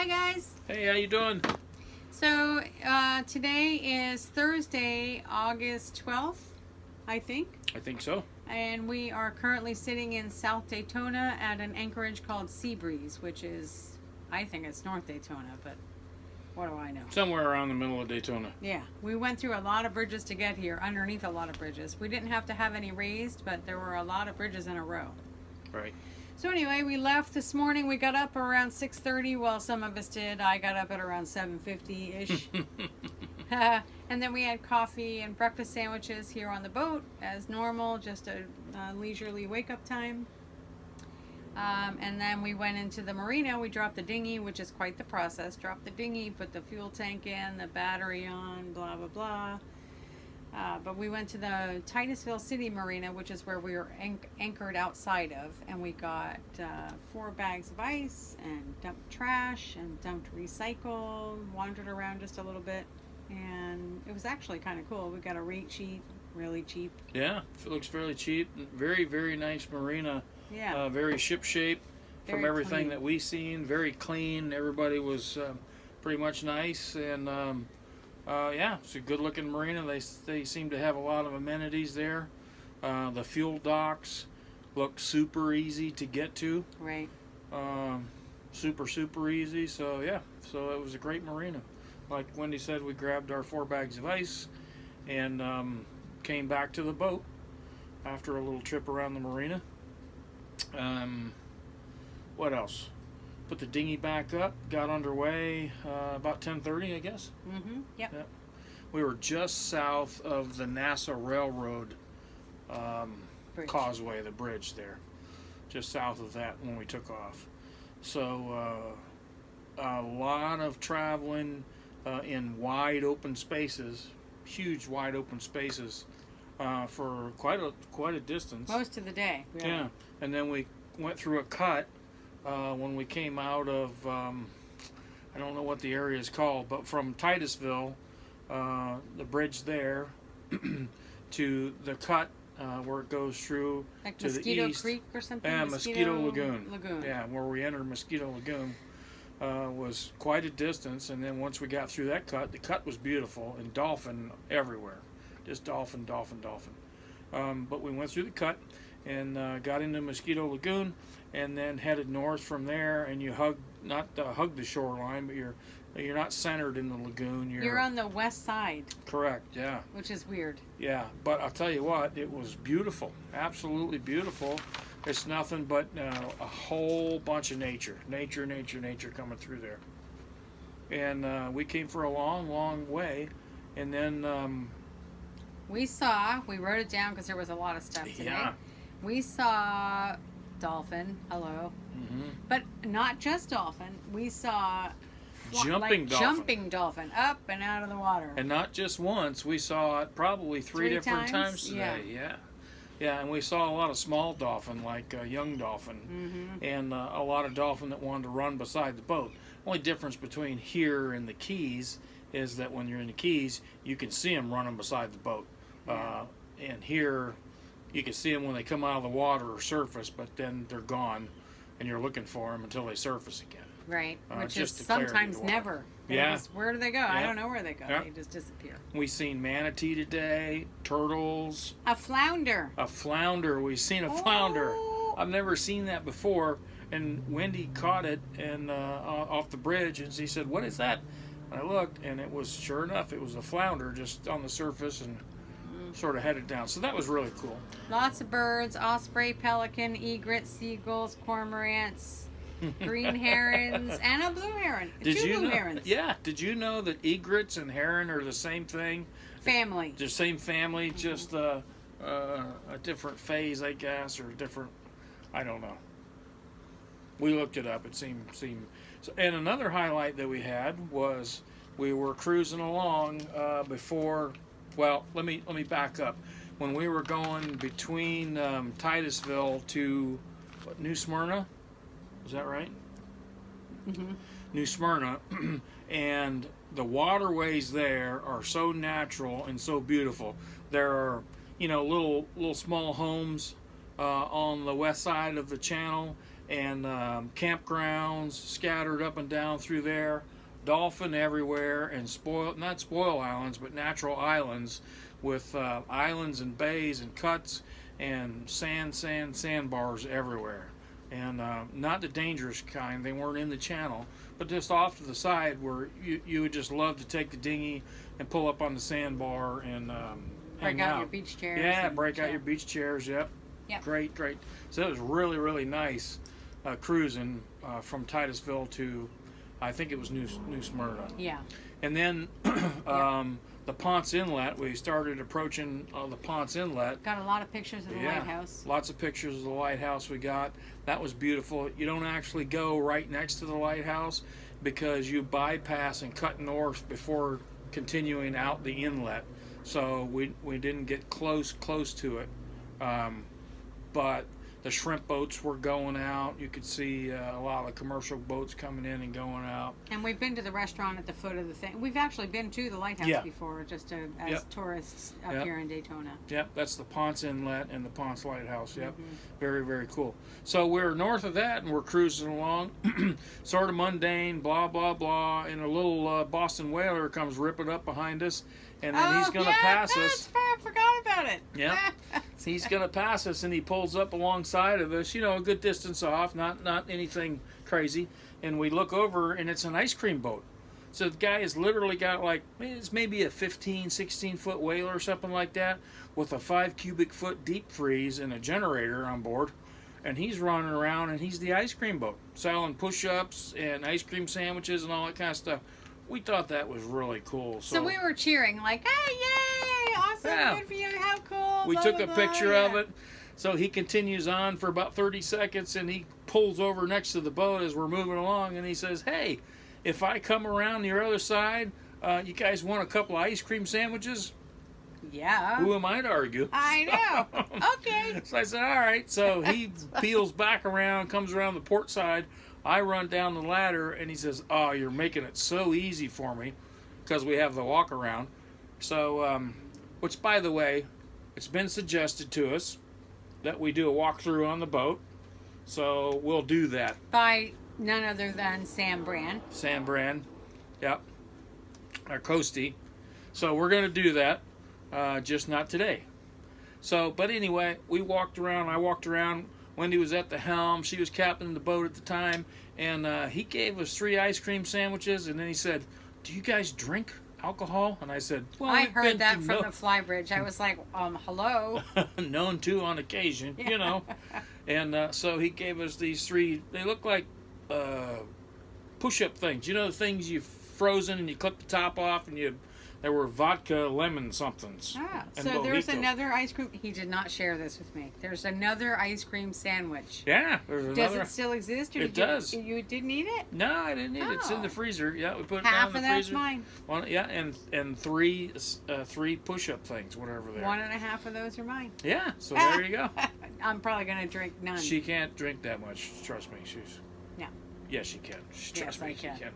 Hi guys. Hey, how you doing? So today is Thursday, August 12th, I think. I think so. And we are currently sitting in South Daytona at an anchorage called Seabreeze, which is, I think it's North Daytona, but what do I know? Somewhere around the middle of Daytona. Yeah, we went through a lot of bridges to get here, underneath a lot of bridges. We didn't have to have any raised, but there were a lot of bridges in a row. Right. So anyway, we left this morning. We got up around 6:30. Well, some of us did. I got up at around 7:50-ish. And then we had coffee and breakfast sandwiches here on the boat as normal, just a leisurely wake-up time. And then we went into the marina. We dropped the dinghy, which is quite the process. Dropped the dinghy, put the fuel tank in, the battery on, blah, blah, blah. But we went to the Titusville City Marina, which is where we were anchored outside of, and we got 4 bags of ice and dumped trash and dumped recycle, wandered around just a little bit, and it was actually kind of cool. We got a rate sheet, really cheap. Yeah, it looks fairly cheap. Very, very nice marina. Yeah. Very ship-shape from Very everything clean. that we seen. Very clean. Everybody was pretty much nice, and yeah, it's a good-looking marina. They seem to have a lot of amenities there. The fuel docks look super easy to get to. Right. Super easy. So yeah, so it was a great marina. Like Wendy said, we grabbed our 4 bags of ice and came back to the boat after a little trip around the marina. What else? Put the dinghy back up, got underway about 10:30, I guess. Mm-hmm. Yep. We were just south of the NASA Railroad Bridge. causeway, the bridge there. Just south of that when we took off. So a lot of traveling in wide open spaces, huge wide open spaces for quite a distance. Most of the day. Really. Yeah, and then we went through a cut when we came out of I don't know what the area is called, but from Titusville, the bridge there to the cut where it goes through Like to Mosquito the east. Creek or something? Yeah, Mosquito Lagoon. Lagoon. Yeah, where we entered Mosquito Lagoon was quite a distance, and then once we got through that cut, the cut was beautiful and dolphin everywhere, just dolphin. But we went through the cut and got into Mosquito Lagoon, and then headed north from there. And you hug the shoreline, but you're not centered in the lagoon. You're on the west side. Correct. Yeah. Which is weird. Yeah, but I'll tell you what, it was beautiful, absolutely beautiful. It's nothing but a whole bunch of nature coming through there. And we came for a long way, and then we wrote it down because there was a lot of stuff today. Yeah. We saw dolphin, hello. Mm-hmm. But not just dolphin. We saw Jumping dolphin. Jumping dolphin up and out of the water. And not just once, we saw it probably three different times today. Yeah, and we saw a lot of small dolphin, like young dolphin, Mm-hmm. and a lot of dolphin that wanted to run beside the boat. Only difference between here and the Keys is that when you're in the Keys, you can see them running beside the boat. Yeah. And here, you can see them when they come out of the water or surface, but then they're gone, and you're looking for them until they surface again. Right, which is just to clarity sometimes of the water. never. Yeah. Where do they go? I don't know where they go. Yeah. They just disappear. We seen manatee today, turtles, A flounder. a flounder. We seen a flounder. Oh. I've never seen that before. And Wendy caught it and off the bridge, and she said, "What is that?" And I looked, and it was, sure enough, it was a flounder just on the surface and sort of headed down. So that was really cool. Lots of birds, osprey, pelican, egret, seagulls, cormorants, green herons, and a blue heron. Two blue herons. Yeah. Did you know that egrets and heron are the same thing? Family. The same family, just a different phase, I guess, or different. I don't know. We looked it up. It seemed. So, and another highlight that we had was we were cruising along before. Well, let me back up. When we were going between Titusville to New Smyrna, is that right? Mm-hmm. New Smyrna, and the waterways there are so natural and so beautiful. There are, little small homes on the west side of the channel, and campgrounds scattered up and down through there, dolphin everywhere, and not spoil islands, but natural islands with islands and bays and cuts and sandbars everywhere. And not the dangerous kind. They weren't in the channel, but just off to the side where you would just love to take the dinghy and pull up on the sandbar and break hang out out. your beach chairs. Yeah, break out your beach chairs. Yep. Yep. Great. So it was really, really nice cruising from Titusville to, I think it was New Smyrna. Yeah. And then the Ponce Inlet, we started approaching the Ponce Inlet. Got a lot of pictures of the lighthouse. Lots of pictures of the lighthouse we got. That was beautiful. You don't actually go right next to the lighthouse because you bypass and cut north before continuing out the inlet. So we didn't get close to it. But the shrimp boats were going out. You could see a lot of commercial boats coming in and going out. And we've been to the restaurant at the foot of the thing. We've actually been to the lighthouse before, just as tourists up here in Daytona. Yep, that's the Ponce Inlet and the Ponce Lighthouse. Yep, very, very cool. So we're north of that, and we're cruising along, sort of mundane, blah, blah, blah, and a little Boston whaler comes ripping up behind us, and then he's going to pass us. I forgot about it. Yeah, he's going to pass us, and he pulls up alongside of us, a good distance off, not anything crazy. And we look over, and it's an ice cream boat. So the guy has literally got it's maybe a 15, 16-foot whaler or something like that with a 5 cubic foot deep freeze and a generator on board. And he's running around, and he's the ice cream boat, selling push-ups and ice cream sandwiches and all that kind of stuff. We thought that was really cool. So we were cheering, like, hey, yay, awesome, good for you, how cool. We blah, took blah, a blah, picture of it. So he continues on for about 30 seconds, and he pulls over next to the boat as we're moving along, and he says, hey, if I come around your other side, you guys want a couple of ice cream sandwiches? Yeah. Who am I to argue? I know. Okay. So I said, all right. So he peels back around, comes around the port side. I run down the ladder, and he says, oh, you're making it so easy for me because we have the walk around. So, which, by the way, it's been suggested to us that we do a walkthrough on the boat. So we'll do that. By none other than Sam Brand. Sam Brand. Yep. Our Coastie. So we're going to do that. Just not today. So, but anyway, we walked around. I walked around. Wendy was at the helm. She was captaining the boat at the time. And he gave us 3 ice cream sandwiches. And then he said, do you guys drink alcohol? And I said, well, I heard that from the flybridge. I was like, hello. Known to on occasion, And so he gave us these 3. They look like push-up things. The things you've frozen and you clip the top off and there were vodka lemon somethings. So there's another ice cream. He did not share this with me. There's another ice cream sandwich. Yeah, there's another. Does it still exist? Or it does. You didn't eat it? No, I didn't eat it. It's in the freezer. Yeah, we put it half down in the of that's freezer. mine. And 3 push-up things, whatever they are. 1.5 of those are mine. Yeah, so there you go. I'm probably gonna drink none. She can't drink that much. Trust me, No. Yes, she can. Trust me, she can. can.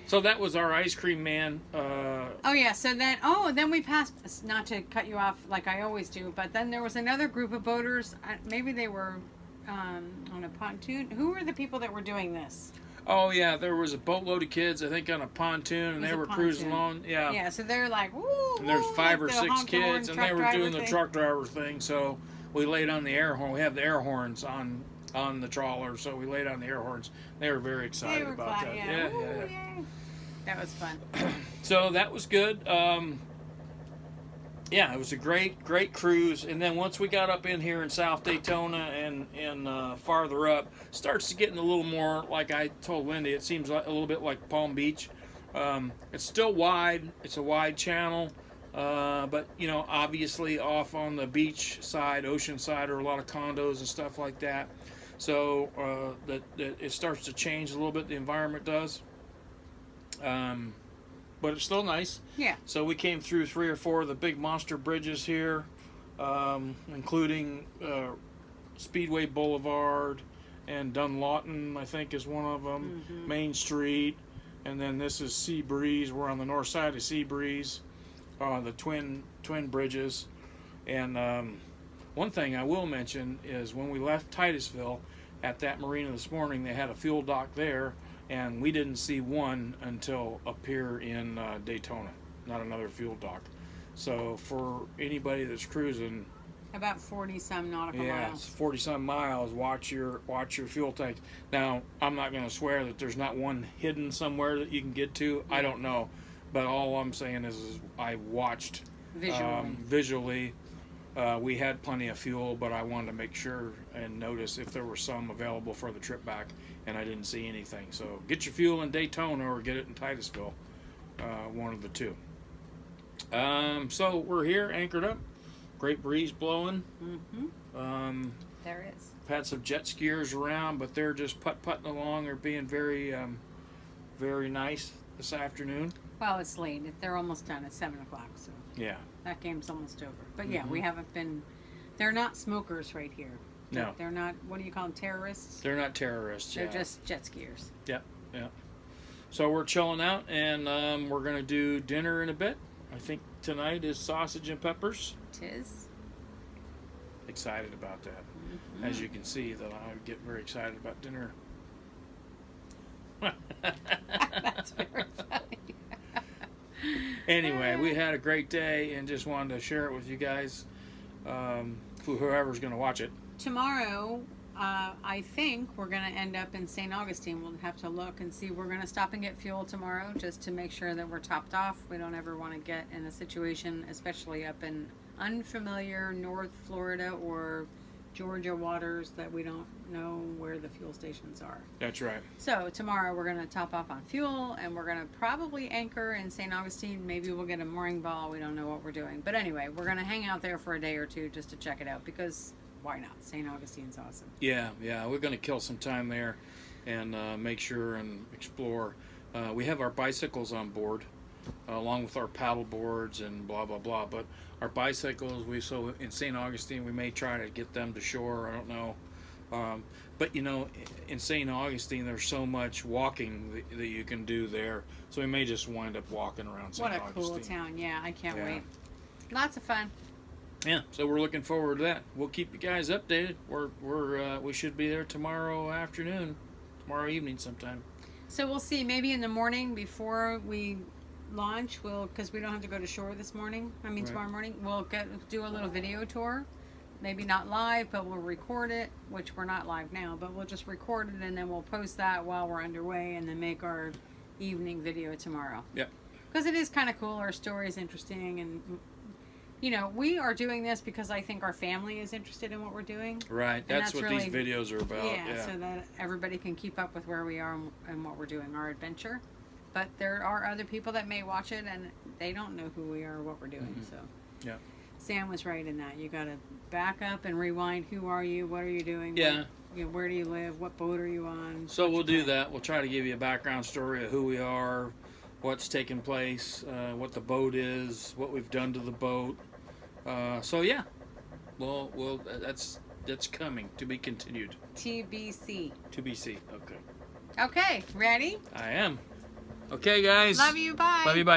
So that was our ice cream man. So then we passed, not to cut you off like I always do, but then there was another group of boaters. Maybe they were on a pontoon. Who were the people that were doing this? Oh, yeah, there was a boatload of kids, I think, on a pontoon, and they were cruising along. Yeah. Yeah, so they're like, woo! And there's 5 or like 6 kids, and they were doing the thing. truck driver thing, so we laid on the air horn. We have the air horns on the trawler, so we laid on the air horns. They were very excited about that. Yeah. Yay. That was fun. So that was good. Yeah, it was a great cruise. And then once we got up in here in South Daytona and farther up, starts to getting a little more, like I told Wendy, it seems like a little bit like Palm Beach. It's still wide. It's a wide channel. But, obviously off on the beach side, ocean side, are a lot of condos and stuff like that. So that it starts to change a little bit, the environment does. But it's still nice. Yeah. So we came through 3 or 4 of the big monster bridges here, including Speedway Boulevard and Dunlawton, I think, is one of them. Mm-hmm. Main Street, and then this is Sea Breeze. We're on the north side of Sea Breeze, the twin bridges. And one thing I will mention is when we left Titusville at that marina this morning. They had a fuel dock there, and we didn't see one until up here in Daytona, not another fuel dock. So for anybody that's cruising, about 40 some nautical yeah, miles. 40 some miles, watch your fuel tank. Now, I'm not going to swear that there's not one hidden somewhere that you can get to. I don't know, but all I'm saying is I watched visually. We had plenty of fuel, but I wanted to make sure and notice if there were some available for the trip back, and I didn't see anything. So get your fuel in Daytona or get it in Titusville, one of the two. So we're here, anchored up. Great breeze blowing. There is. Had some jet skiers around, but they're just putting along. They're being very, very nice this afternoon. Well, it's late. They're almost done. It's 7 o'clock, so Yeah. that game's almost over. But yeah, we haven't been. They're not smokers right here. No. They're not. What do you call them? Terrorists. They're not terrorists. They're Yeah. just jet skiers. Yep. Yeah. So we're chilling out, and we're gonna do dinner in a bit. I think tonight is sausage and peppers. Tis. Excited about that. As you can see, that I get very excited about dinner. That's very funny. Anyway, we had a great day and just wanted to share it with you guys. Whoever's going to watch it. Tomorrow, I think we're going to end up in St. Augustine. We'll have to look and see. We're going to stop and get fuel tomorrow just to make sure that we're topped off. We don't ever want to get in a situation, especially up in unfamiliar North Florida or Georgia waters, that we don't know where the fuel stations are. That's right. So tomorrow we're going to top off on fuel, and we're going to probably anchor in St. Augustine. Maybe we'll get a mooring ball. We don't know what we're doing. But anyway, we're going to hang out there for a day or two just to check it out, because why not? St. Augustine's awesome. Yeah, we're going to kill some time there and make sure and explore. We have our bicycles on board, along with our paddle boards and blah, blah, blah. But our bicycles, so in St. Augustine, we may try to get them to shore. I don't know. But, you know, in St. Augustine, there's so much walking that you can do there. So we may just wind up walking around St. Augustine. What a cool town. Yeah, I can't wait. Lots of fun. Yeah, so we're looking forward to that. We'll keep you guys updated. We should be there tomorrow afternoon, tomorrow evening sometime. So we'll see. Maybe in the morning before we launch, because we don't have to go to shore this morning. Right. Tomorrow morning, we'll do a little video tour. Maybe not live, but we'll record it, which we're not live now, but we'll just record it, and then we'll post that while we're underway, and then make our evening video tomorrow. Yep. Because it is kind of cool. Our story is interesting, and you know, we are doing this because I think our family is interested in what we're doing. Right. That's what really, these videos are about. Yeah, so that everybody can keep up with where we are and what we're doing, our adventure. But there are other people that may watch it and they don't know who we are or what we're doing. So yeah, Sam was right in that. You got to back up and rewind. Who are you? What are you doing? Yeah. Where do you live? What boat are you on? So we'll do that. We'll try to give you a background story of who we are, what's taking place, what the boat is, what we've done to the boat. So yeah, well, that's coming to be continued. TBC. TBC. Okay. Okay, ready? I am. Okay, guys. Love you. Bye. Love you. Bye.